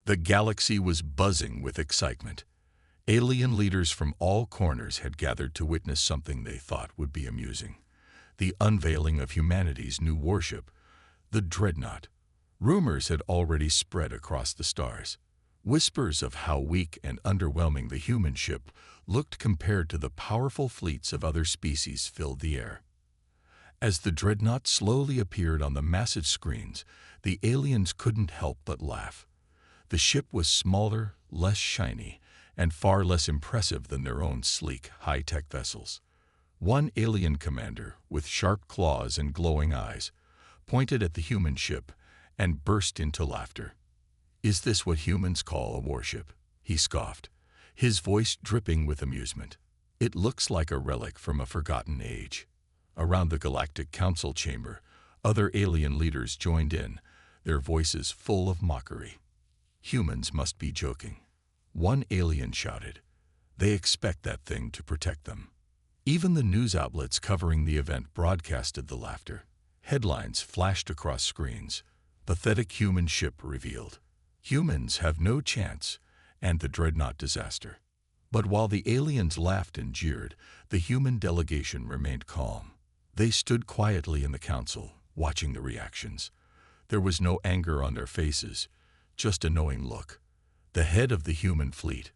The galaxy was buzzing with excitement. Alien leaders from all corners had gathered to witness something they thought would be amusing: the unveiling of humanity's new warship, the Dreadnought. Rumors had already spread across the stars. Whispers of how weak and underwhelming the human ship looked compared to the powerful fleets of other species filled the air. As the Dreadnought slowly appeared on the massive screens, the aliens couldn't help but laugh. The ship was smaller, less shiny, and far less impressive than their own sleek, high-tech vessels. One alien commander, with sharp claws and glowing eyes, pointed at the human ship and burst into laughter. "Is this what humans call a warship?" he scoffed, his voice dripping with amusement. "It looks like a relic from a forgotten age." Around the Galactic Council chamber, other alien leaders joined in, their voices full of mockery. "Humans must be joking," one alien shouted. "They expect that thing to protect them." Even the news outlets covering the event broadcasted the laughter. Headlines flashed across screens: "Pathetic human ship revealed," "Humans have no chance," and "The Dreadnought disaster." But while the aliens laughed and jeered, the human delegation remained calm. They stood quietly in the council, watching the reactions. There was no anger on their faces, just a knowing look. The head of the human fleet,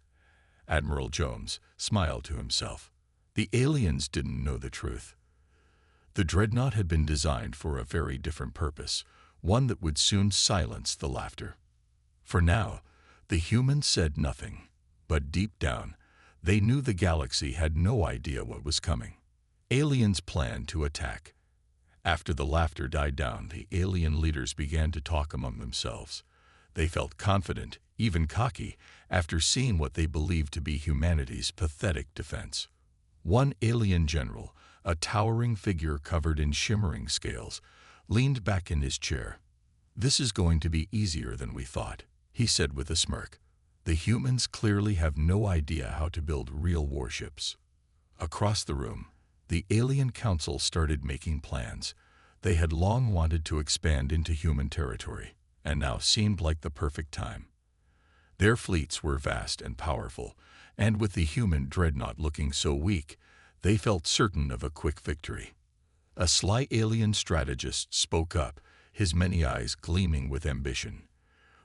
Admiral Jones, smiled to himself. The aliens didn't know the truth. The Dreadnought had been designed for a very different purpose, one that would soon silence the laughter. For now, the humans said nothing, but deep down, they knew the galaxy had no idea what was coming. Aliens planned to attack. After the laughter died down, the alien leaders began to talk among themselves. They felt confident, even cocky, after seeing what they believed to be humanity's pathetic defense. One alien general, a towering figure covered in shimmering scales, leaned back in his chair. "This is going to be easier than we thought," he said with a smirk. "The humans clearly have no idea how to build real warships." Across the room, the Alien Council started making plans. They had long wanted to expand into human territory, and now seemed like the perfect time. Their fleets were vast and powerful, and with the human Dreadnought looking so weak, they felt certain of a quick victory. A sly alien strategist spoke up, his many eyes gleaming with ambition.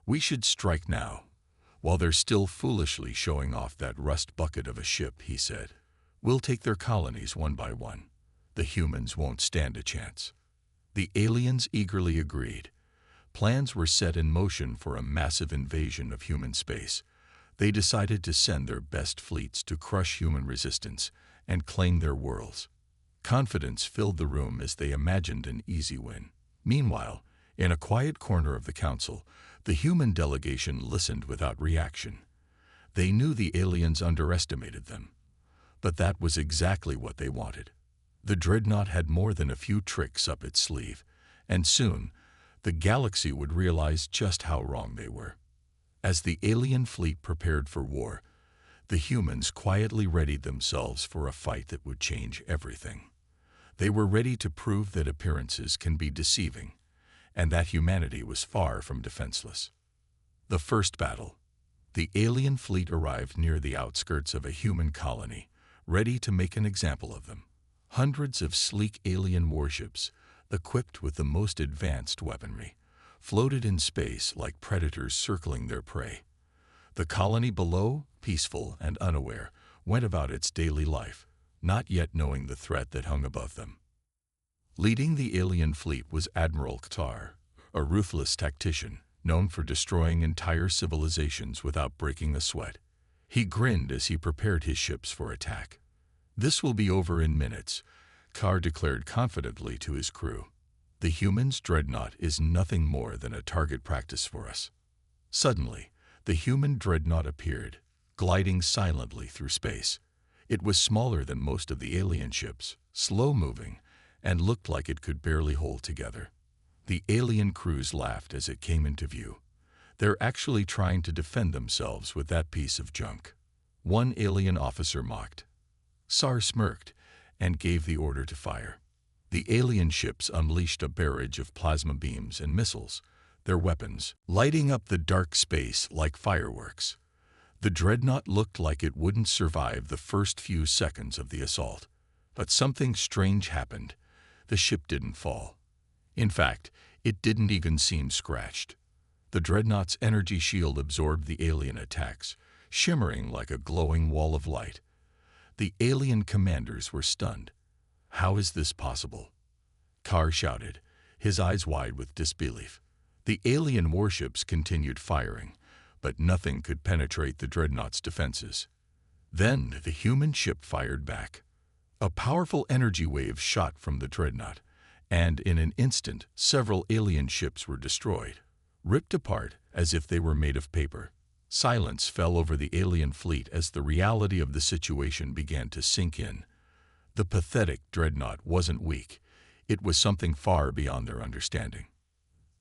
"We should strike now, while they're still foolishly showing off that rust bucket of a ship," he said. "We'll take their colonies one by one. The humans won't stand a chance." The aliens eagerly agreed. Plans were set in motion for a massive invasion of human space. They decided to send their best fleets to crush human resistance and claim their worlds. Confidence filled the room as they imagined an easy win. Meanwhile, in a quiet corner of the council, the human delegation listened without reaction. They knew the aliens underestimated them, but that was exactly what they wanted. The Dreadnought had more than a few tricks up its sleeve, and soon, the galaxy would realize just how wrong they were. As the alien fleet prepared for war, the humans quietly readied themselves for a fight that would change everything. They were ready to prove that appearances can be deceiving, and that humanity was far from defenseless. The first battle. The alien fleet arrived near the outskirts of a human colony, ready to make an example of them. Hundreds of sleek alien warships, equipped with the most advanced weaponry, floated in space like predators circling their prey. The colony below, peaceful and unaware, went about its daily life, not yet knowing the threat that hung above them. Leading the alien fleet was Admiral Ktar, a ruthless tactician, known for destroying entire civilizations without breaking a sweat. He grinned as he prepared his ships for attack. "This will be over in minutes," Ktar declared confidently to his crew. "The humans' Dreadnought is nothing more than a target practice for us." Suddenly, the human Dreadnought appeared, gliding silently through space. It was smaller than most of the alien ships, slow-moving, and looked like it could barely hold together. The alien crews laughed as it came into view. "They're actually trying to defend themselves with that piece of junk," one alien officer mocked. Sar smirked and gave the order to fire. The alien ships unleashed a barrage of plasma beams and missiles, their weapons lighting up the dark space like fireworks. The Dreadnought looked like it wouldn't survive the first few seconds of the assault. But something strange happened. The ship didn't fall. In fact, it didn't even seem scratched. The Dreadnought's energy shield absorbed the alien attacks, shimmering like a glowing wall of light. The alien commanders were stunned. "How is this possible?" Carr shouted, his eyes wide with disbelief. The alien warships continued firing, but nothing could penetrate the Dreadnought's defenses. Then the human ship fired back. A powerful energy wave shot from the Dreadnought, and in an instant several alien ships were destroyed, ripped apart as if they were made of paper. Silence fell over the alien fleet as the reality of the situation began to sink in. The pathetic Dreadnought wasn't weak. It was something far beyond their understanding.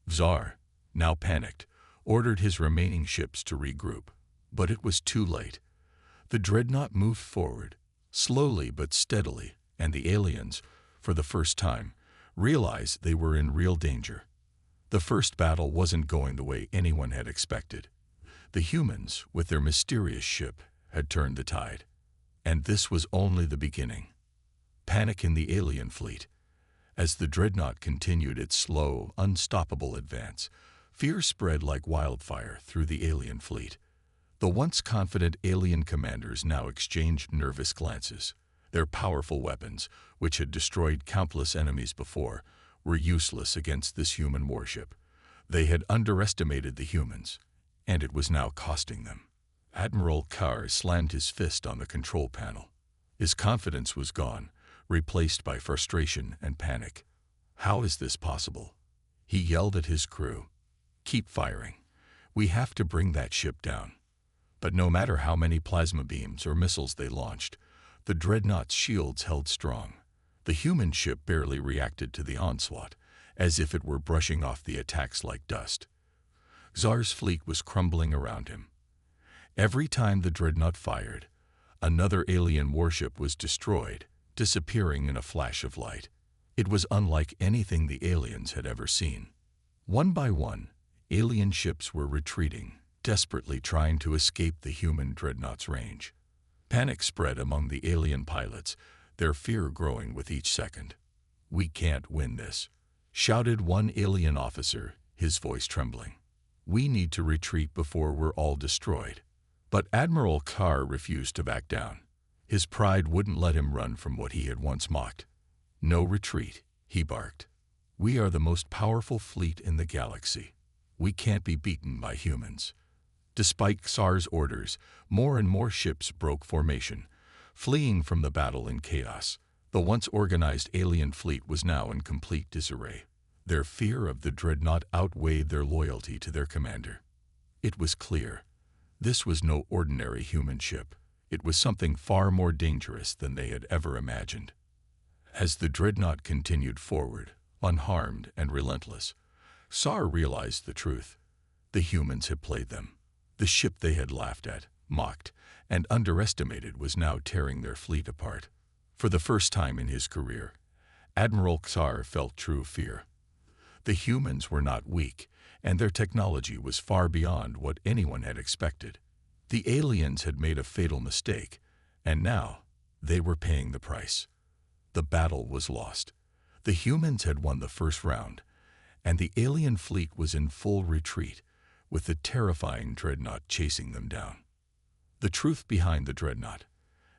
Czar, now panicked, ordered his remaining ships to regroup. But it was too late. The Dreadnought moved forward, slowly but steadily, and the aliens, for the first time, realized they were in real danger. The first battle wasn't going the way anyone had expected. The humans, with their mysterious ship, had turned the tide. And this was only the beginning. Panic in the alien fleet. As the Dreadnought continued its slow, unstoppable advance, fear spread like wildfire through the alien fleet. The once confident alien commanders now exchanged nervous glances. Their powerful weapons, which had destroyed countless enemies before, were useless against this human warship. They had underestimated the humans, and it was now costing them. Admiral Carr slammed his fist on the control panel. His confidence was gone, replaced by frustration and panic. "How is this possible?" He yelled at his crew. "Keep firing. We have to bring that ship down." But no matter how many plasma beams or missiles they launched, the Dreadnought's shields held strong. The human ship barely reacted to the onslaught, as if it were brushing off the attacks like dust. Czar's fleet was crumbling around him. Every time the Dreadnought fired, another alien warship was destroyed, disappearing in a flash of light. It was unlike anything the aliens had ever seen. One by one, alien ships were retreating, desperately trying to escape the human Dreadnought's range. Panic spread among the alien pilots, their fear growing with each second. "We can't win this," shouted one alien officer, his voice trembling. "We need to retreat before we're all destroyed." But Admiral Carr refused to back down. His pride wouldn't let him run from what he had once mocked. "No retreat," he barked. "We are the most powerful fleet in the galaxy. We can't be beaten by humans." Despite Czar's orders, more and more ships broke formation, fleeing from the battle in chaos. The once organized alien fleet was now in complete disarray. Their fear of the Dreadnought outweighed their loyalty to their commander. It was clear. This was no ordinary human ship. It was something far more dangerous than they had ever imagined. As the Dreadnought continued forward, unharmed and relentless, Czar realized the truth. The humans had played them. The ship they had laughed at, mocked, and underestimated was now tearing their fleet apart. For the first time in his career, Admiral Czar felt true fear. The humans were not weak, and their technology was far beyond what anyone had expected. The aliens had made a fatal mistake, and now they were paying the price. The battle was lost. The humans had won the first round, and the alien fleet was in full retreat, with the terrifying Dreadnought chasing them down. The truth behind the Dreadnought.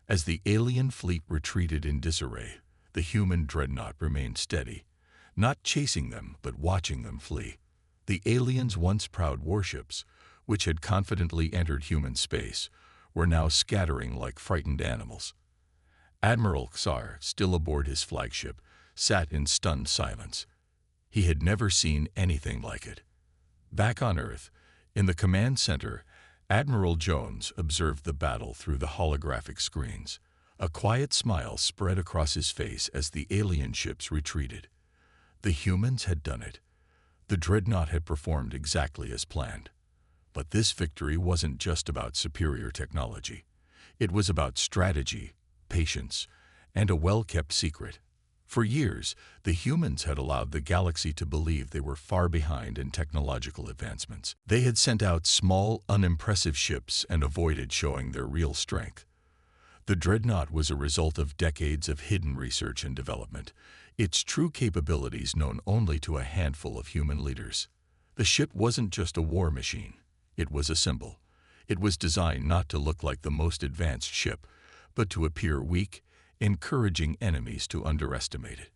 As the alien fleet retreated in disarray, the human Dreadnought remained steady, not chasing them but watching them flee. The aliens' once proud warships, which had confidently entered human space, were now scattering like frightened animals. Admiral Czar, still aboard his flagship, sat in stunned silence. He had never seen anything like it. Back on Earth, in the command center, Admiral Jones observed the battle through the holographic screens. A quiet smile spread across his face as the alien ships retreated. The humans had done it. The Dreadnought had performed exactly as planned. But this victory wasn't just about superior technology. It was about strategy, patience, and a well-kept secret. For years, the humans had allowed the galaxy to believe they were far behind in technological advancements. They had sent out small, unimpressive ships and avoided showing their real strength. The Dreadnought was a result of decades of hidden research and development, its true capabilities known only to a handful of human leaders. The ship wasn't just a war machine. It was a symbol. It was designed not to look like the most advanced ship, but to appear weak, encouraging enemies to underestimate it.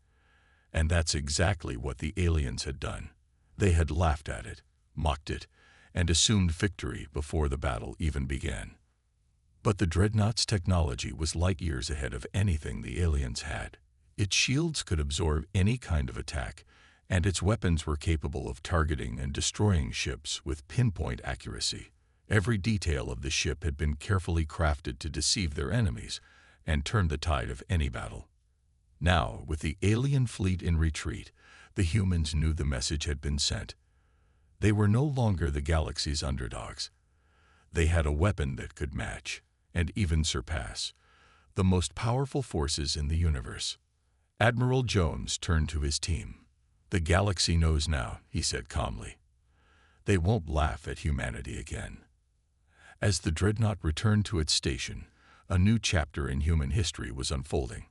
And that's exactly what the aliens had done. They had laughed at it, mocked it, and assumed victory before the battle even began. But the Dreadnought's technology was light years ahead of anything the aliens had. Its shields could absorb any kind of attack, and its weapons were capable of targeting and destroying ships with pinpoint accuracy. Every detail of the ship had been carefully crafted to deceive their enemies and turn the tide of any battle. Now, with the alien fleet in retreat, the humans knew the message had been sent. They were no longer the galaxy's underdogs. They had a weapon that could match, and even surpass, the most powerful forces in the universe. Admiral Jones turned to his team. "The galaxy knows now," he said calmly. "They won't laugh at humanity again." As the Dreadnought returned to its station, a new chapter in human history was unfolding.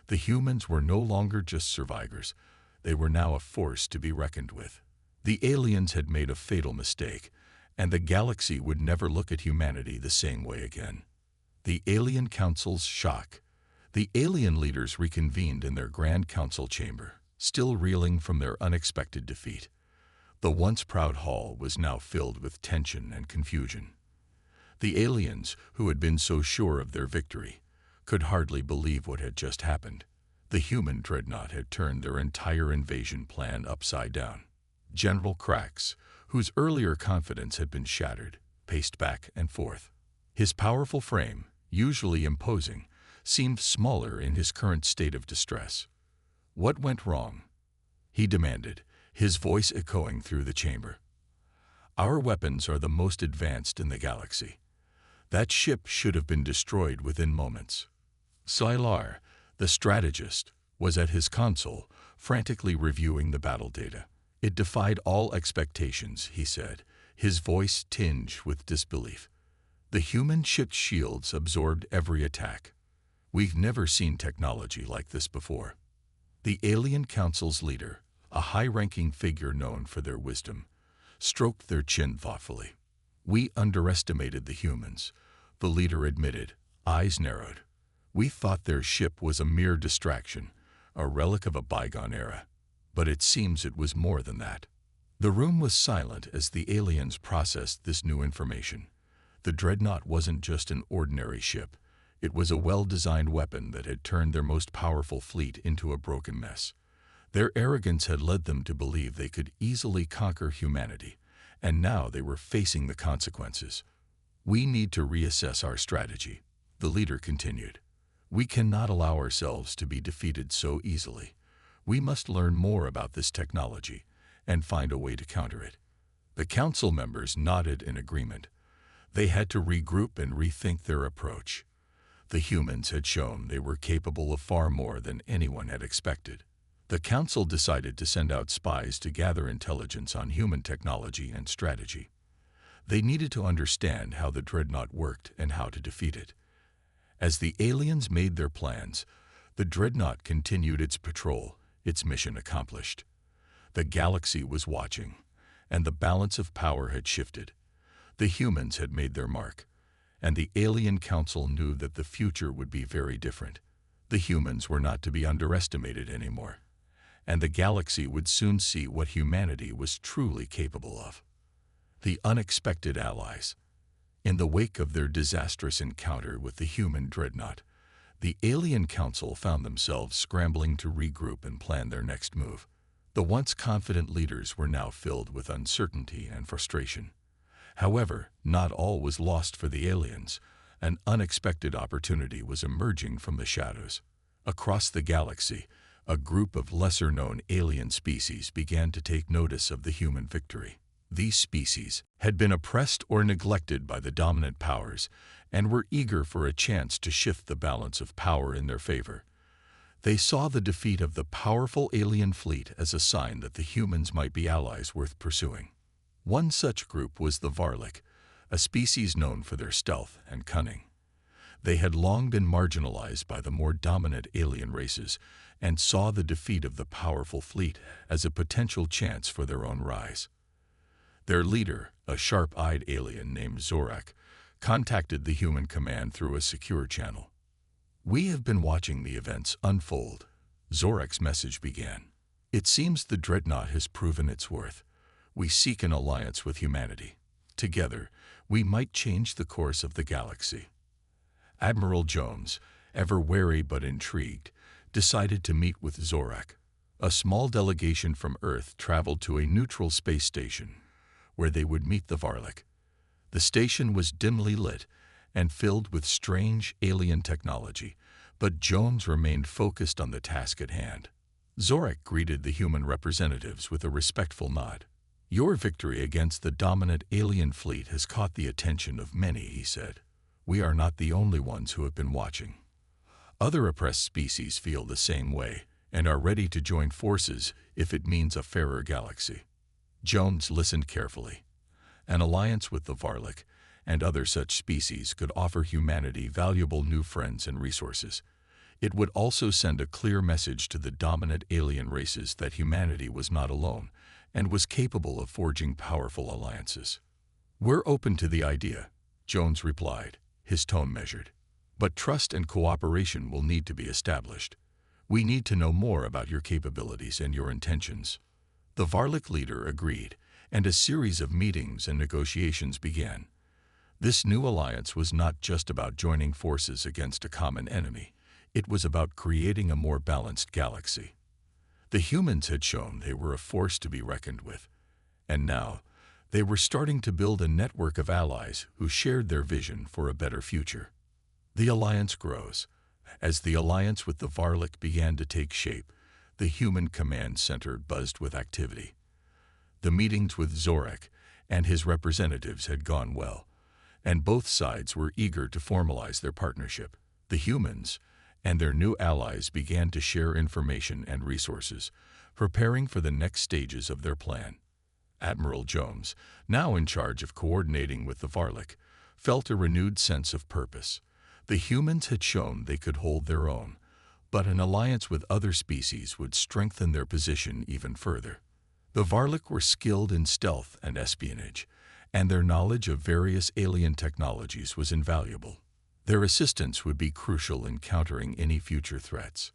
The humans were no longer just survivors. They were now a force to be reckoned with. The aliens had made a fatal mistake, and the galaxy would never look at humanity the same way again. The Alien Council's shock. The alien leaders reconvened in their Grand Council chamber, still reeling from their unexpected defeat. The once proud hall was now filled with tension and confusion. The aliens, who had been so sure of their victory, could hardly believe what had just happened. The human Dreadnought had turned their entire invasion plan upside down. General Krax, whose earlier confidence had been shattered, paced back and forth. His powerful frame, usually imposing, seemed smaller in his current state of distress. "What went wrong?" he demanded, his voice echoing through the chamber. "Our weapons are the most advanced in the galaxy. That ship should have been destroyed within moments." Sylar, the strategist, was at his console, frantically reviewing the battle data. "It defied all expectations," he said, his voice tinged with disbelief. "The human ship's shields absorbed every attack. We've never seen technology like this before." The Alien Council's leader, a high-ranking figure known for their wisdom, stroked their chin thoughtfully. "We underestimated the humans," the leader admitted, eyes narrowed. "We thought their ship was a mere distraction, a relic of a bygone era. But it seems it was more than that." The room was silent as the aliens processed this new information. The Dreadnought wasn't just an ordinary ship. It was a well-designed weapon that had turned their most powerful fleet into a broken mess. Their arrogance had led them to believe they could easily conquer humanity, and now they were facing the consequences. "We need to reassess our strategy," the leader continued. "We cannot allow ourselves to be defeated so easily. We must learn more about this technology and find a way to counter it." The council members nodded in agreement. They had to regroup and rethink their approach. The humans had shown they were capable of far more than anyone had expected. The council decided to send out spies to gather intelligence on human technology and strategy. They needed to understand how the Dreadnought worked and how to defeat it. As the aliens made their plans, the Dreadnought continued its patrol, its mission accomplished. The galaxy was watching, and the balance of power had shifted. The humans had made their mark, and the Alien Council knew that the future would be very different. The humans were not to be underestimated anymore, and the galaxy would soon see what humanity was truly capable of. The unexpected allies. In the wake of their disastrous encounter with the human Dreadnought, the Alien Council found themselves scrambling to regroup and plan their next move. The once confident leaders were now filled with uncertainty and frustration. However, not all was lost for the aliens. An unexpected opportunity was emerging from the shadows. Across the galaxy, a group of lesser-known alien species began to take notice of the human victory. These species had been oppressed or neglected by the dominant powers and were eager for a chance to shift the balance of power in their favor. They saw the defeat of the powerful alien fleet as a sign that the humans might be allies worth pursuing. One such group was the Varlic, a species known for their stealth and cunning. They had long been marginalized by the more dominant alien races and saw the defeat of the powerful fleet as a potential chance for their own rise. Their leader, a sharp-eyed alien named Zorak, contacted the human command through a secure channel. "We have been watching the events unfold," Zorak's message began. "It seems the Dreadnought has proven its worth. We seek an alliance with humanity. Together, we might change the course of the galaxy." Admiral Jones, ever wary but intrigued, decided to meet with Zorak. A small delegation from Earth traveled to a neutral space station, where they would meet the Varlic. The station was dimly lit and filled with strange alien technology, but Jones remained focused on the task at hand. Zorak greeted the human representatives with a respectful nod. "Your victory against the dominant alien fleet has caught the attention of many," he said. "We are not the only ones who have been watching. Other oppressed species feel the same way and are ready to join forces if it means a fairer galaxy." Jones listened carefully. An alliance with the Varlic and other such species could offer humanity valuable new friends and resources. It would also send a clear message to the dominant alien races that humanity was not alone and was capable of forging powerful alliances. "We're open to the idea," Jones replied, his tone measured. "But trust and cooperation will need to be established. We need to know more about your capabilities and your intentions." The Varlic leader agreed, and a series of meetings and negotiations began. This new alliance was not just about joining forces against a common enemy. It was about creating a more balanced galaxy. The humans had shown they were a force to be reckoned with, and now they were starting to build a network of allies who shared their vision for a better future. The alliance grows. As the alliance with the Varlic began to take shape, the human command center buzzed with activity. The meetings with Zorak and his representatives had gone well, and both sides were eager to formalize their partnership. The humans and their new allies began to share information and resources, preparing for the next stages of their plan. Admiral Jones, now in charge of coordinating with the Varlic, felt a renewed sense of purpose. The humans had shown they could hold their own, but an alliance with other species would strengthen their position even further. The Varlic were skilled in stealth and espionage, and their knowledge of various alien technologies was invaluable. Their assistance would be crucial in countering any future threats.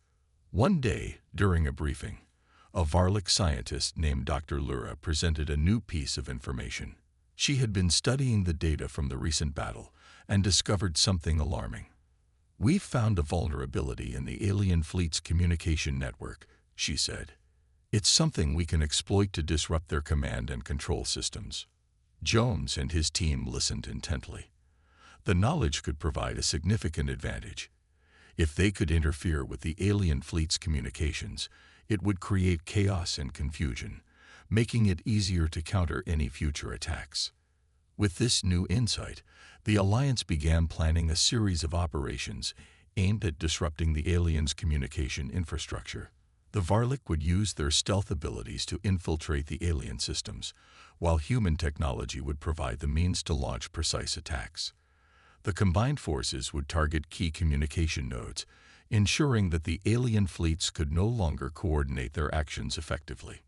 One day, during a briefing, a Varlic scientist named Dr. Lura presented a new piece of information. She had been studying the data from the recent battle and discovered something alarming. "We've found a vulnerability in the alien fleet's communication network," she said. "It's something we can exploit to disrupt their command and control systems." Jones and his team listened intently. The knowledge could provide a significant advantage. If they could interfere with the alien fleet's communications, it would create chaos and confusion, making it easier to counter any future attacks. With this new insight, the Alliance began planning a series of operations aimed at disrupting the aliens' communication infrastructure. The Varlic would use their stealth abilities to infiltrate the alien systems, while human technology would provide the means to launch precise attacks. The combined forces would target key communication nodes, ensuring that the alien fleets could no longer coordinate their actions effectively.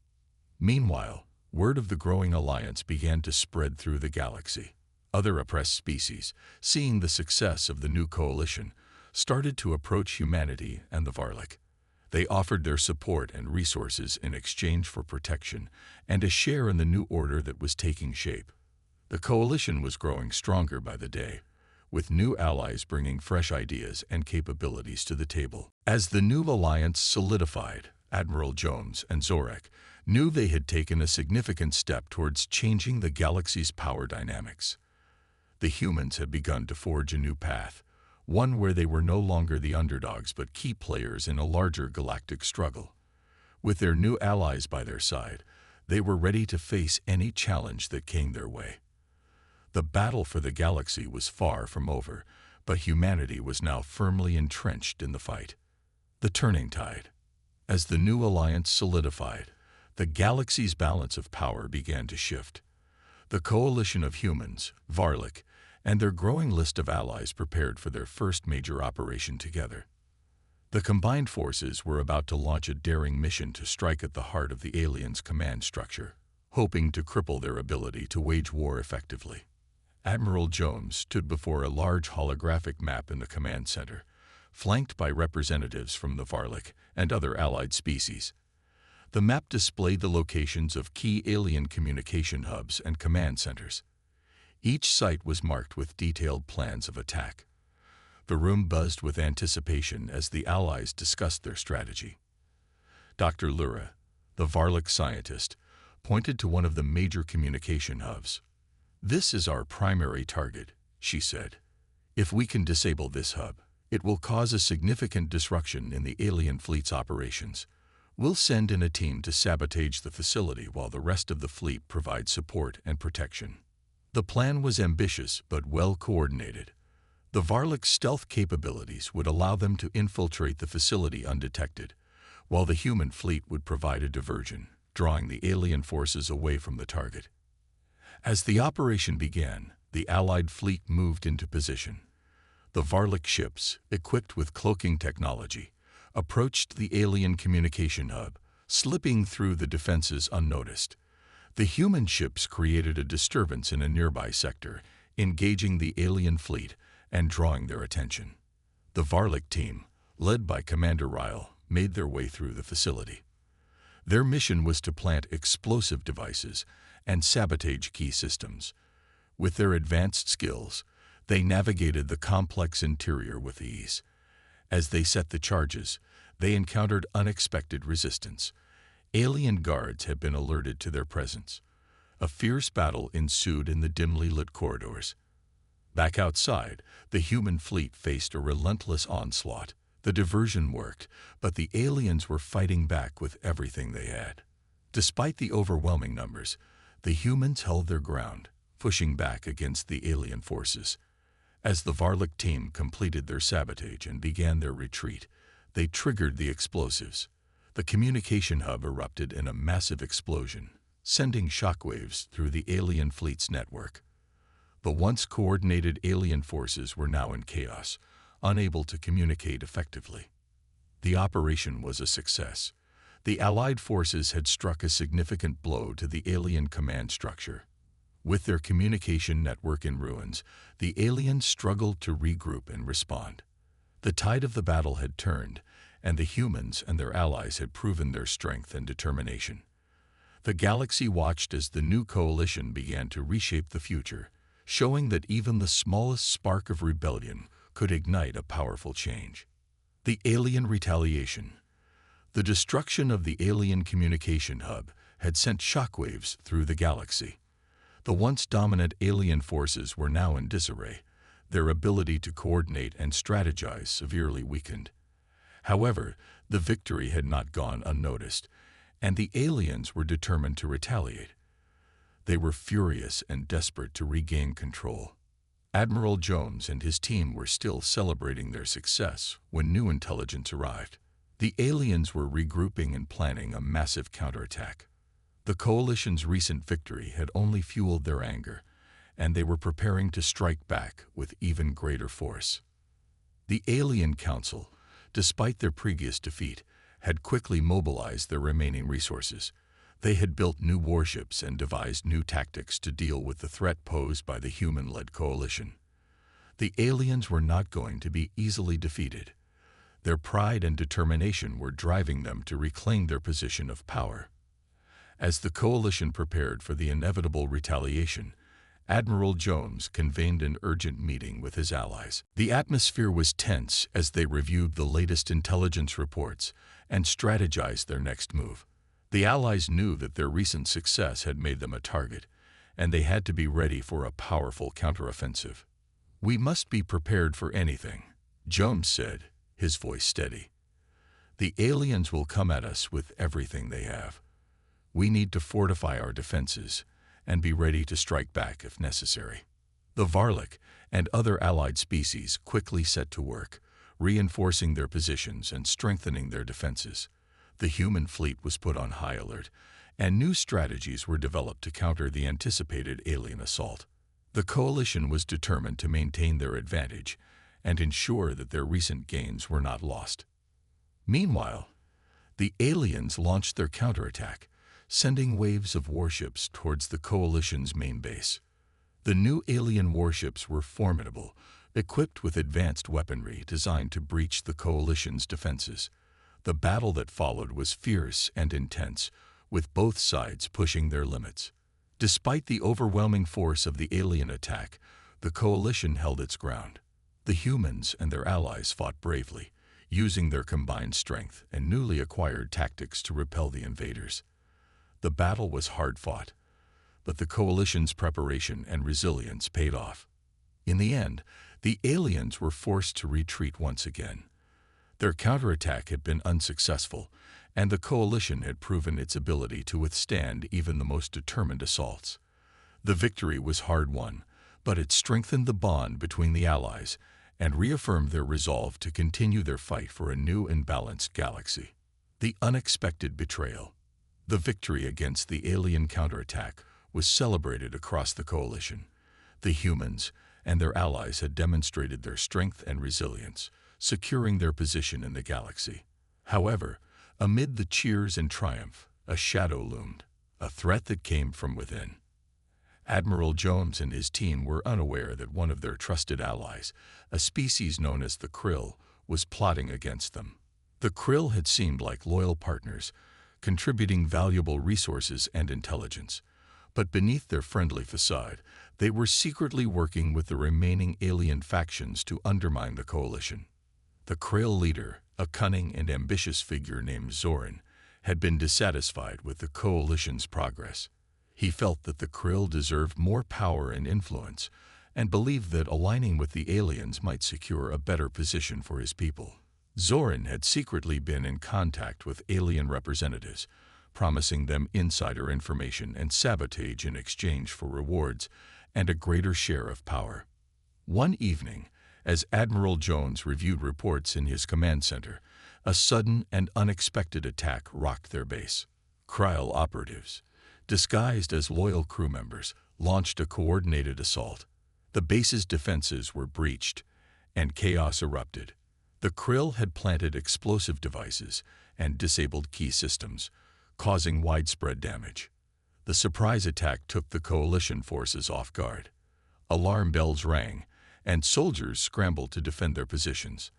Meanwhile, word of the growing alliance began to spread through the galaxy. Other oppressed species, seeing the success of the new coalition, started to approach humanity and the Varlic. They offered their support and resources in exchange for protection and a share in the new order that was taking shape. The coalition was growing stronger by the day, with new allies bringing fresh ideas and capabilities to the table. As the new alliance solidified, Admiral Jones and Zorak knew they had taken a significant step towards changing the galaxy's power dynamics. The humans had begun to forge a new path, one where they were no longer the underdogs but key players in a larger galactic struggle. With their new allies by their side, they were ready to face any challenge that came their way. The battle for the galaxy was far from over, but humanity was now firmly entrenched in the fight. The turning tide. As the new alliance solidified, the galaxy's balance of power began to shift. The coalition of humans, Varlik, and their growing list of allies prepared for their first major operation together. The combined forces were about to launch a daring mission to strike at the heart of the aliens' command structure, hoping to cripple their ability to wage war effectively. Admiral Jones stood before a large holographic map in the command center, flanked by representatives from the Varlik and other allied species. The map displayed the locations of key alien communication hubs and command centers. Each site was marked with detailed plans of attack. The room buzzed with anticipation as the allies discussed their strategy. Dr. Lura, the Varlik scientist, pointed to one of the major communication hubs. "This is our primary target," she said. "If we can disable this hub, it will cause a significant disruption in the alien fleet's operations. We'll send in a team to sabotage the facility while the rest of the fleet provides support and protection." The plan was ambitious but well coordinated. The Varlik's stealth capabilities would allow them to infiltrate the facility undetected, while the human fleet would provide a diversion, drawing the alien forces away from the target. As the operation began, the Allied fleet moved into position. The Varlik ships, equipped with cloaking technology, approached the alien communication hub, slipping through the defenses unnoticed. The human ships created a disturbance in a nearby sector, engaging the alien fleet and drawing their attention. The Varlik team, led by Commander Ryle, made their way through the facility. Their mission was to plant explosive devices and sabotage key systems. With their advanced skills, they navigated the complex interior with ease. As they set the charges, they encountered unexpected resistance. Alien guards had been alerted to their presence. A fierce battle ensued in the dimly lit corridors. Back outside, the human fleet faced a relentless onslaught. The diversion worked, but the aliens were fighting back with everything they had. Despite the overwhelming numbers, the humans held their ground, pushing back against the alien forces. As the Varlik team completed their sabotage and began their retreat, they triggered the explosives. The communication hub erupted in a massive explosion, sending shockwaves through the alien fleet's network. The once coordinated alien forces were now in chaos, unable to communicate effectively. The operation was a success. The Allied forces had struck a significant blow to the alien command structure. With their communication network in ruins, the aliens struggled to regroup and respond. The tide of the battle had turned, and the humans and their allies had proven their strength and determination. The galaxy watched as the new coalition began to reshape the future, showing that even the smallest spark of rebellion could ignite a powerful change. The alien retaliation. The destruction of the alien communication hub had sent shockwaves through the galaxy. The once dominant alien forces were now in disarray, their ability to coordinate and strategize severely weakened. However, the victory had not gone unnoticed, and the aliens were determined to retaliate. They were furious and desperate to regain control. Admiral Jones and his team were still celebrating their success when new intelligence arrived. The aliens were regrouping and planning a massive counterattack. The coalition's recent victory had only fueled their anger, and they were preparing to strike back with even greater force. The Alien Council, despite their previous defeat, had quickly mobilized their remaining resources. They had built new warships and devised new tactics to deal with the threat posed by the human-led coalition. The aliens were not going to be easily defeated. Their pride and determination were driving them to reclaim their position of power. As the coalition prepared for the inevitable retaliation, Admiral Jones convened an urgent meeting with his allies. The atmosphere was tense as they reviewed the latest intelligence reports and strategized their next move. The allies knew that their recent success had made them a target, and they had to be ready for a powerful counteroffensive. "We must be prepared for anything," Jones said, his voice steady. "The aliens will come at us with everything they have. We need to fortify our defenses and be ready to strike back if necessary." The Varlik and other allied species quickly set to work, reinforcing their positions and strengthening their defenses. The human fleet was put on high alert, and new strategies were developed to counter the anticipated alien assault. The coalition was determined to maintain their advantage and ensure that their recent gains were not lost. Meanwhile, the aliens launched their counterattack, sending waves of warships towards the coalition's main base. The new alien warships were formidable, equipped with advanced weaponry designed to breach the coalition's defenses. The battle that followed was fierce and intense, with both sides pushing their limits. Despite the overwhelming force of the alien attack, the coalition held its ground. The humans and their allies fought bravely, using their combined strength and newly acquired tactics to repel the invaders. The battle was hard-fought, but the coalition's preparation and resilience paid off. In the end, the aliens were forced to retreat once again. Their counterattack had been unsuccessful, and the coalition had proven its ability to withstand even the most determined assaults. The victory was hard-won, but it strengthened the bond between the allies and reaffirmed their resolve to continue their fight for a new and balanced galaxy. The unexpected betrayal. The victory against the alien counterattack was celebrated across the coalition. The humans and their allies had demonstrated their strength and resilience, securing their position in the galaxy. However, amid the cheers and triumph, a shadow loomed, a threat that came from within. Admiral Jones and his team were unaware that one of their trusted allies, a species known as the Krill, was plotting against them. The Krill had seemed like loyal partners, contributing valuable resources and intelligence. But beneath their friendly facade, they were secretly working with the remaining alien factions to undermine the coalition. The Krill leader, a cunning and ambitious figure named Zoran, had been dissatisfied with the coalition's progress. He felt that the Krill deserved more power and influence, and believed that aligning with the aliens might secure a better position for his people. Zoran had secretly been in contact with alien representatives, promising them insider information and sabotage in exchange for rewards and a greater share of power. One evening, as Admiral Jones reviewed reports in his command center, a sudden and unexpected attack rocked their base. Krill operatives, disguised as loyal crew members, launched a coordinated assault. The base's defenses were breached, and chaos erupted. The Krill had planted explosive devices and disabled key systems, causing widespread damage. The surprise attack took the coalition forces off guard. Alarm bells rang, and soldiers scrambled to defend their positions.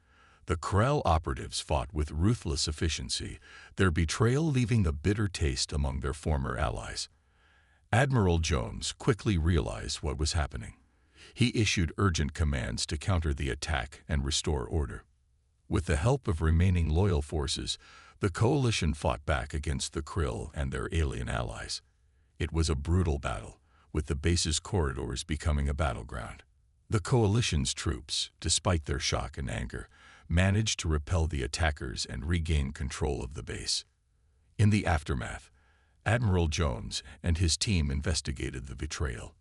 The Krill operatives fought with ruthless efficiency, their betrayal leaving a bitter taste among their former allies. Admiral Jones quickly realized what was happening. He issued urgent commands to counter the attack and restore order. With the help of remaining loyal forces, the coalition fought back against the Krill and their alien allies. It was a brutal battle, with the base's corridors becoming a battleground. The coalition's troops, despite their shock and anger, managed to repel the attackers and regain control of the base. In the aftermath, Admiral Jones and his team investigated the betrayal.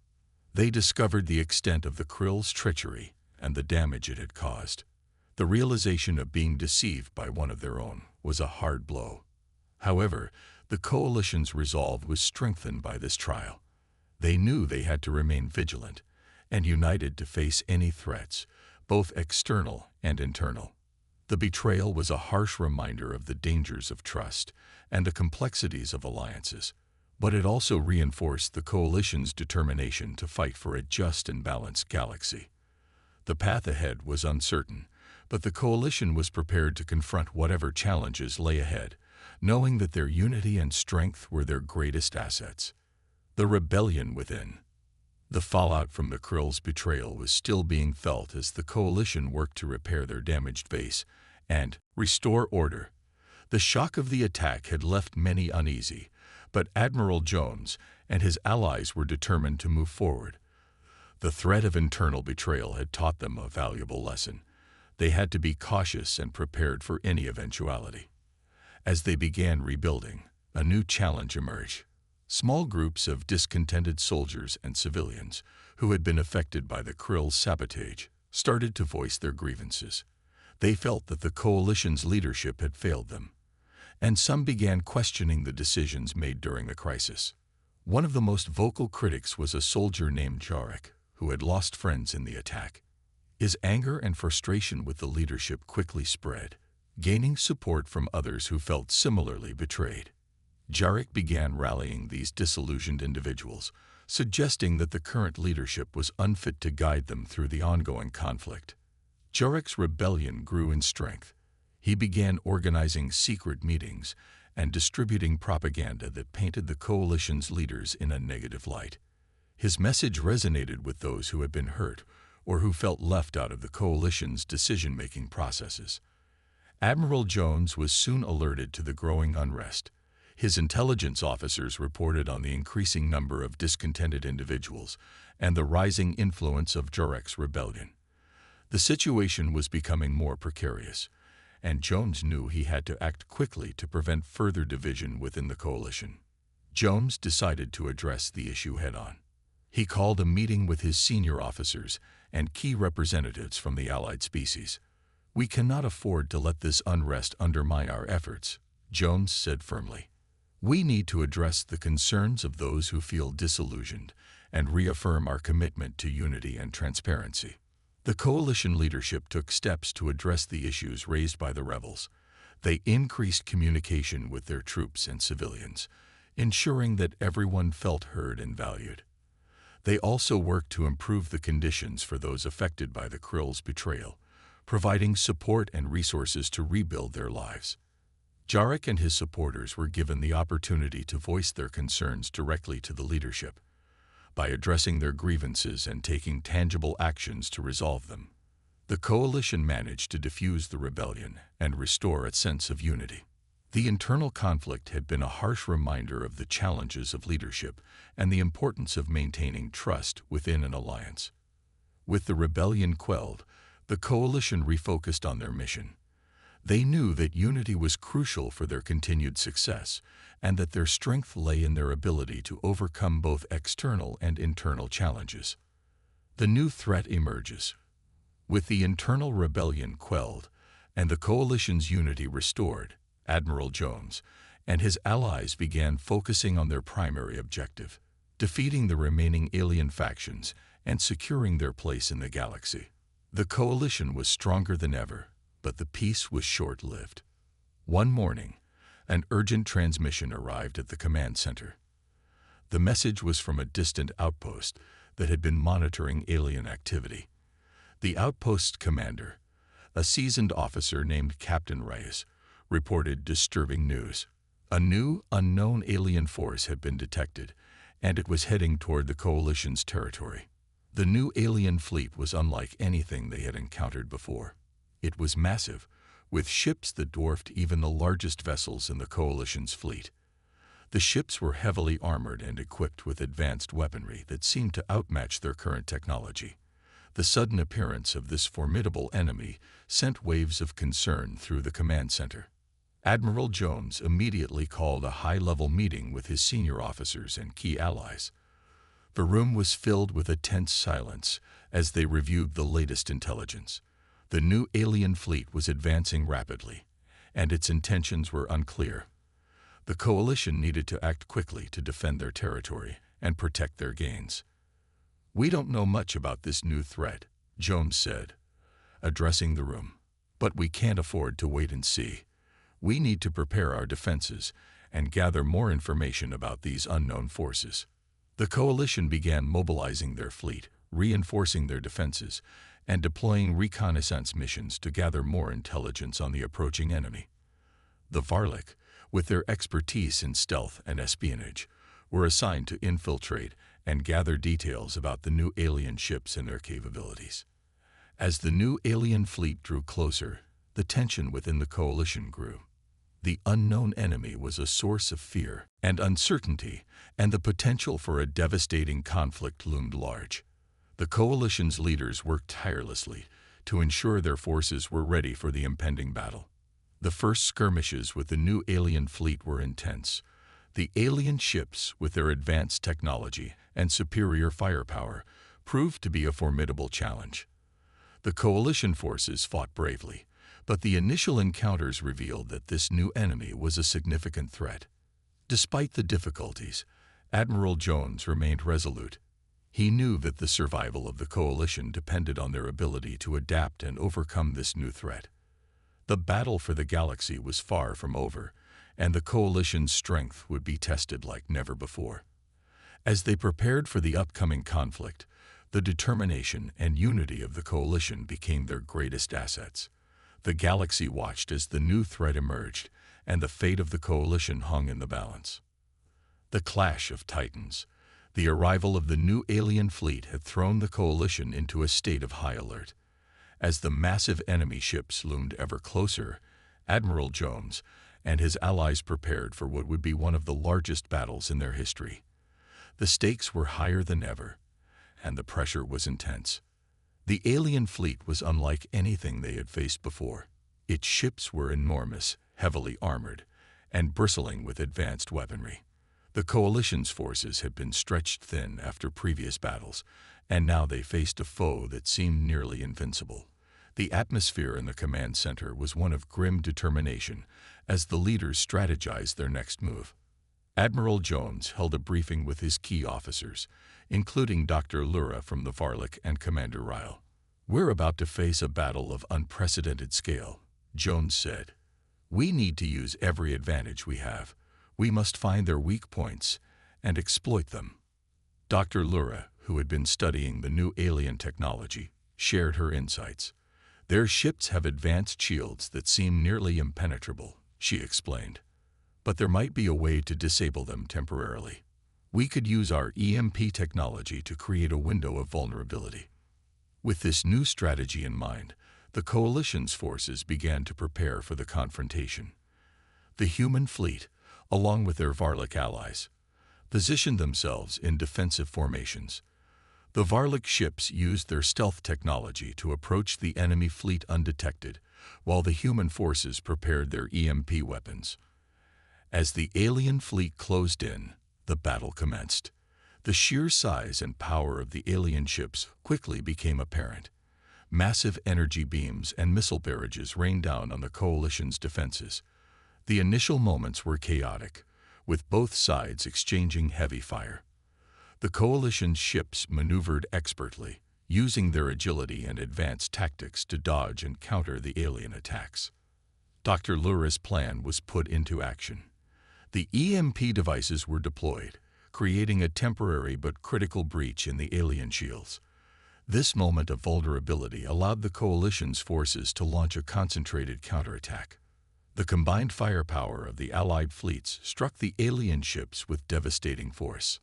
They discovered the extent of the Krill's treachery and the damage it had caused. The realization of being deceived by one of their own was a hard blow. However, the coalition's resolve was strengthened by this trial. They knew they had to remain vigilant and united to face any threats, both external and internal. The betrayal was a harsh reminder of the dangers of trust and the complexities of alliances, but it also reinforced the coalition's determination to fight for a just and balanced galaxy. The path ahead was uncertain, but the coalition was prepared to confront whatever challenges lay ahead, knowing that their unity and strength were their greatest assets. The rebellion within. The fallout from the Krill's betrayal was still being felt as the coalition worked to repair their damaged base and restore order. The shock of the attack had left many uneasy, but Admiral Jones and his allies were determined to move forward. The threat of internal betrayal had taught them a valuable lesson. They had to be cautious and prepared for any eventuality. As they began rebuilding, a new challenge emerged. Small groups of discontented soldiers and civilians who had been affected by the Krill's sabotage started to voice their grievances. They felt that the coalition's leadership had failed them, and some began questioning the decisions made during the crisis. One of the most vocal critics was a soldier named Jarek, who had lost friends in the attack. His anger and frustration with the leadership quickly spread, gaining support from others who felt similarly betrayed. Jarek began rallying these disillusioned individuals, suggesting that the current leadership was unfit to guide them through the ongoing conflict. Jarek's rebellion grew in strength. He began organizing secret meetings and distributing propaganda that painted the coalition's leaders in a negative light. His message resonated with those who had been hurt or who felt left out of the coalition's decision-making processes. Admiral Jones was soon alerted to the growing unrest. His intelligence officers reported on the increasing number of discontented individuals and the rising influence of Jarek's rebellion. The situation was becoming more precarious, and Jones knew he had to act quickly to prevent further division within the coalition. Jones decided to address the issue head-on. He called a meeting with his senior officers and key representatives from the allied species. "We cannot afford to let this unrest undermine our efforts," Jones said firmly. "We need to address the concerns of those who feel disillusioned and reaffirm our commitment to unity and transparency." The coalition leadership took steps to address the issues raised by the rebels. They increased communication with their troops and civilians, ensuring that everyone felt heard and valued. They also worked to improve the conditions for those affected by the Krill's betrayal, providing support and resources to rebuild their lives. Jarek and his supporters were given the opportunity to voice their concerns directly to the leadership. By addressing their grievances and taking tangible actions to resolve them, the coalition managed to defuse the rebellion and restore a sense of unity. The internal conflict had been a harsh reminder of the challenges of leadership and the importance of maintaining trust within an alliance. With the rebellion quelled, the coalition refocused on their mission. They knew that unity was crucial for their continued success, and that their strength lay in their ability to overcome both external and internal challenges. The new threat emerges. With the internal rebellion quelled and the coalition's unity restored, Admiral Jones and his allies began focusing on their primary objective: defeating the remaining alien factions and securing their place in the galaxy. The coalition was stronger than ever, but the peace was short-lived. One morning, an urgent transmission arrived at the command center. The message was from a distant outpost that had been monitoring alien activity. The outpost's commander, a seasoned officer named Captain Reyes, reported disturbing news. A new, unknown alien force had been detected, and it was heading toward the coalition's territory. The new alien fleet was unlike anything they had encountered before. It was massive, with ships that dwarfed even the largest vessels in the coalition's fleet. The ships were heavily armored and equipped with advanced weaponry that seemed to outmatch their current technology. The sudden appearance of this formidable enemy sent waves of concern through the command center. Admiral Jones immediately called a high-level meeting with his senior officers and key allies. The room was filled with a tense silence as they reviewed the latest intelligence. The new alien fleet was advancing rapidly, and its intentions were unclear. The coalition needed to act quickly to defend their territory and protect their gains. "We don't know much about this new threat," Jones said, addressing the room. "But we can't afford to wait and see. We need to prepare our defenses and gather more information about these unknown forces." The coalition began mobilizing their fleet, reinforcing their defenses, and deploying reconnaissance missions to gather more intelligence on the approaching enemy. The Varlik, with their expertise in stealth and espionage, were assigned to infiltrate and gather details about the new alien ships and their capabilities. As the new alien fleet drew closer, the tension within the coalition grew. The unknown enemy was a source of fear and uncertainty, and the potential for a devastating conflict loomed large. The coalition's leaders worked tirelessly to ensure their forces were ready for the impending battle. The first skirmishes with the new alien fleet were intense. The alien ships, with their advanced technology and superior firepower, proved to be a formidable challenge. The coalition forces fought bravely, But the initial encounters revealed that this new enemy was a significant threat. Despite the difficulties, Admiral Jones remained resolute. He knew that the survival of the coalition depended on their ability to adapt and overcome this new threat. The battle for the galaxy was far from over, and the coalition's strength would be tested like never before. As they prepared for the upcoming conflict, the determination and unity of the coalition became their greatest assets. The galaxy watched as the new threat emerged, and the fate of the coalition hung in the balance. The clash of titans. The arrival of the new alien fleet had thrown the coalition into a state of high alert. As the massive enemy ships loomed ever closer, Admiral Jones and his allies prepared for what would be one of the largest battles in their history. The stakes were higher than ever, and the pressure was intense. The alien fleet was unlike anything they had faced before. Its ships were enormous, heavily armored, and bristling with advanced weaponry. The coalition's forces had been stretched thin after previous battles, and now they faced a foe that seemed nearly invincible. The atmosphere in the command center was one of grim determination as the leaders strategized their next move. Admiral Jones held a briefing with his key officers, including Dr. Lura from the Varlic and Commander Ryle. "We're about to face a battle of unprecedented scale," Jones said. "We need to use every advantage we have. We must find their weak points and exploit them." Dr. Lura, who had been studying the new alien technology, shared her insights. "Their ships have advanced shields that seem nearly impenetrable," she explained. "But there might be a way to disable them temporarily. We could use our EMP technology to create a window of vulnerability." With this new strategy in mind, the coalition's forces began to prepare for the confrontation. The human fleet, along with their Varlic allies, positioned themselves in defensive formations. The Varlic ships used their stealth technology to approach the enemy fleet undetected, while the human forces prepared their EMP weapons. As the alien fleet closed in, the battle commenced. The sheer size and power of the alien ships quickly became apparent. Massive energy beams and missile barrages rained down on the coalition's defenses. The initial moments were chaotic, with both sides exchanging heavy fire. The coalition's ships maneuvered expertly, using their agility and advanced tactics to dodge and counter the alien attacks. Dr. Lura's plan was put into action. The EMP devices were deployed, creating a temporary but critical breach in the alien shields. This moment of vulnerability allowed the coalition's forces to launch a concentrated counterattack. The combined firepower of the Allied fleets struck the alien ships with devastating force.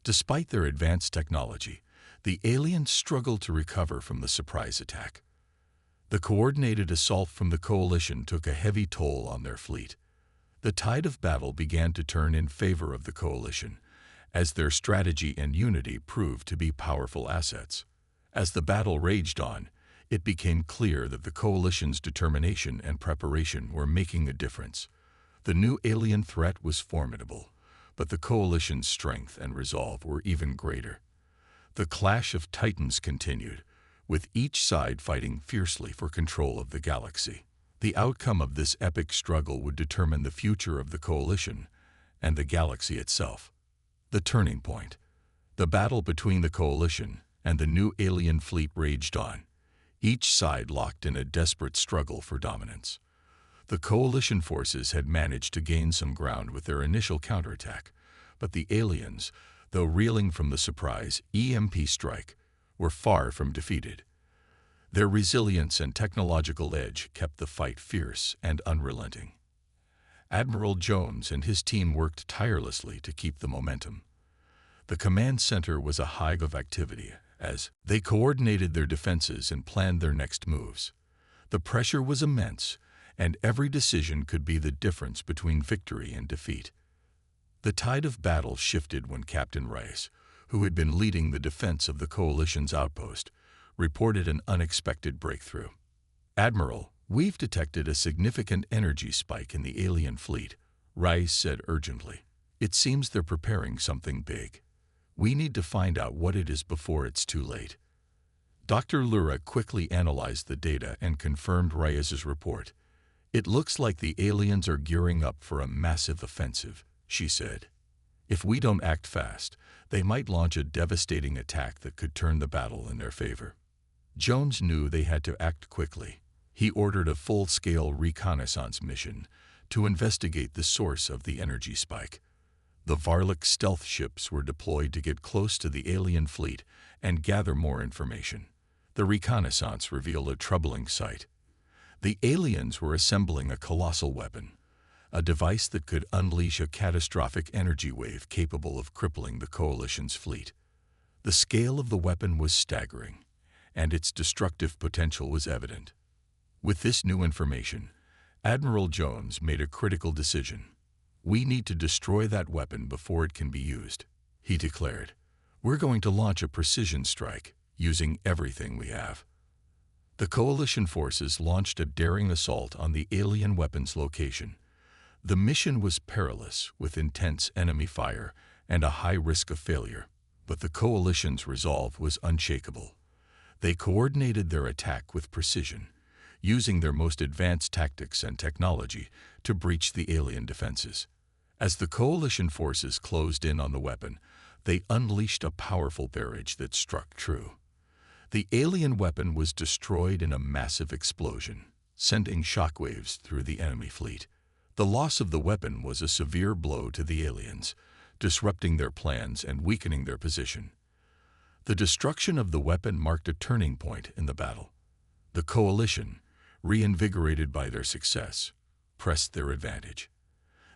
Despite their advanced technology, the aliens struggled to recover from the surprise attack. The coordinated assault from the coalition took a heavy toll on their fleet. The tide of battle began to turn in favor of the coalition, as their strategy and unity proved to be powerful assets. As the battle raged on, it became clear that the coalition's determination and preparation were making a difference. The new alien threat was formidable, but the coalition's strength and resolve were even greater. The clash of titans continued, with each side fighting fiercely for control of the galaxy. The outcome of this epic struggle would determine the future of the coalition and the galaxy itself. The turning point. The battle between the coalition and the new alien fleet raged on, each side locked in a desperate struggle for dominance. The coalition forces had managed to gain some ground with their initial counterattack, but the aliens, though reeling from the surprise EMP strike, were far from defeated. Their resilience and technological edge kept the fight fierce and unrelenting. Admiral Jones and his team worked tirelessly to keep the momentum. The command center was a hive of activity as they coordinated their defenses and planned their next moves. The pressure was immense, and every decision could be the difference between victory and defeat. The tide of battle shifted when Captain Rice, who had been leading the defense of the coalition's outpost, reported an unexpected breakthrough. "Admiral, we've detected a significant energy spike in the alien fleet," Rice said urgently. "It seems they're preparing something big. We need to find out what it is before it's too late." Dr. Lura quickly analyzed the data and confirmed Reyes's report. "It looks like the aliens are gearing up for a massive offensive," she said. "If we don't act fast, they might launch a devastating attack that could turn the battle in their favor." Jones knew they had to act quickly. He ordered a full-scale reconnaissance mission to investigate the source of the energy spike. The Varlic stealth ships were deployed to get close to the alien fleet and gather more information. The reconnaissance revealed a troubling sight. The aliens were assembling a colossal weapon, a device that could unleash a catastrophic energy wave capable of crippling the Coalition's fleet. The scale of the weapon was staggering, and its destructive potential was evident. With this new information, Admiral Jones made a critical decision. "We need to destroy that weapon before it can be used," he declared. "We're going to launch a precision strike, using everything we have." The Coalition forces launched a daring assault on the alien weapon's location. The mission was perilous, with intense enemy fire and a high risk of failure, but the Coalition's resolve was unshakable. They coordinated their attack with precision, using their most advanced tactics and technology to breach the alien defenses. As the Coalition forces closed in on the weapon, they unleashed a powerful barrage that struck true. The alien weapon was destroyed in a massive explosion, sending shockwaves through the enemy fleet. The loss of the weapon was a severe blow to the aliens, disrupting their plans and weakening their position. The destruction of the weapon marked a turning point in the battle. The Coalition, reinvigorated by their success, pressed their advantage.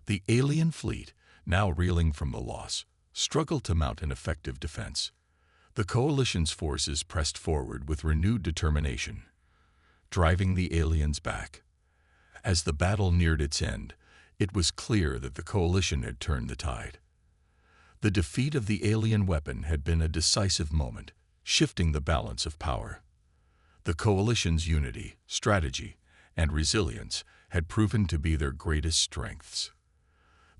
The alien fleet, now reeling from the loss, struggled to mount an effective defense. The Coalition's forces pressed forward with renewed determination, driving the aliens back. As the battle neared its end, it was clear that the Coalition had turned the tide. The defeat of the alien weapon had been a decisive moment, shifting the balance of power. The Coalition's unity, strategy, and resilience had proven to be their greatest strengths.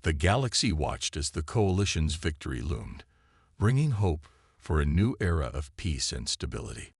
The galaxy watched as the Coalition's victory loomed, bringing hope for a new era of peace and stability.